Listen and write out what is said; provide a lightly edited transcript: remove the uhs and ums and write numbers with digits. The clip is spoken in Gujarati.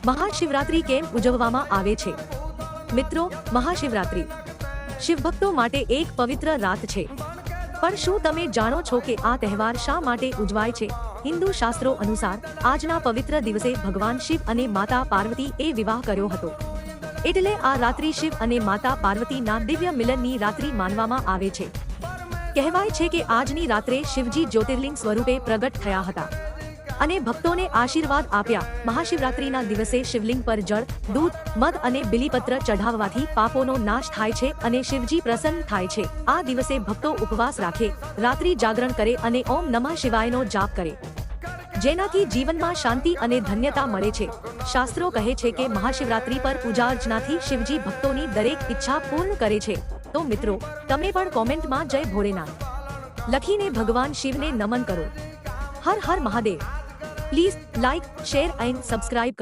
મહાશિવરાત્રી કેમ ઉજવવામાં આવે છે? મિત્રો, મહાશિવરાત્રી શિવભક્તો માટે એક પવિત્ર રાત છે. પણ શું તમે જાણો છો કે આ તહેવાર શા માટે ઉજવાય છે? હિન્દુ શાસ્ત્રો અનુસાર આજના પવિત્ર દિવસે ભગવાન શિવ અને માતા પાર્વતી એ વિવાહ કર્યો હતો. એટલે આ રાત્રિ શિવ અને માતા પાર્વતીના દિવ્ય મિલનની રાત્રિ માનવામાં આવે છે. કહેવાય છે કે આજની રાત્રે શિવજી જ્યોતિર્લિંગ સ્વરૂપે પ્રગટ થયા હતા અને ભક્તોને આશીર્વાદ આપ્યા. મહાશિવરાત્રીના દિવસે શિવલિંગ પર જળ, દૂધ, મધ અને બિલીપત્ર ચઢાવવાથી પાપોનો નાશ થાય છે અને શિવજી પ્રસન્ન થાય છે. આ દિવસે ભક્તો ઉપવાસ રાખે, રાત્રિ જાગરણ કરે અને ઓમ નમઃ શિવાયનો જાપ કરે, જેનાથી જીવનમાં શાંતિ અને ધન્યતા મળે છે. શાસ્ત્રો કહે છે કે મહાશિવરાત્રી પર પૂજા અર્ચનાથી શિવજી ભક્તોની દરેક ઈચ્છા પૂર્ણ કરે છે. તો મિત્રો, તમે પણ કોમેન્ટમાં જય ભોળેનાથ લખીને ભગવાન શિવને નમન કરો. હર હર Mahadev. Please like, share and subscribe કરો.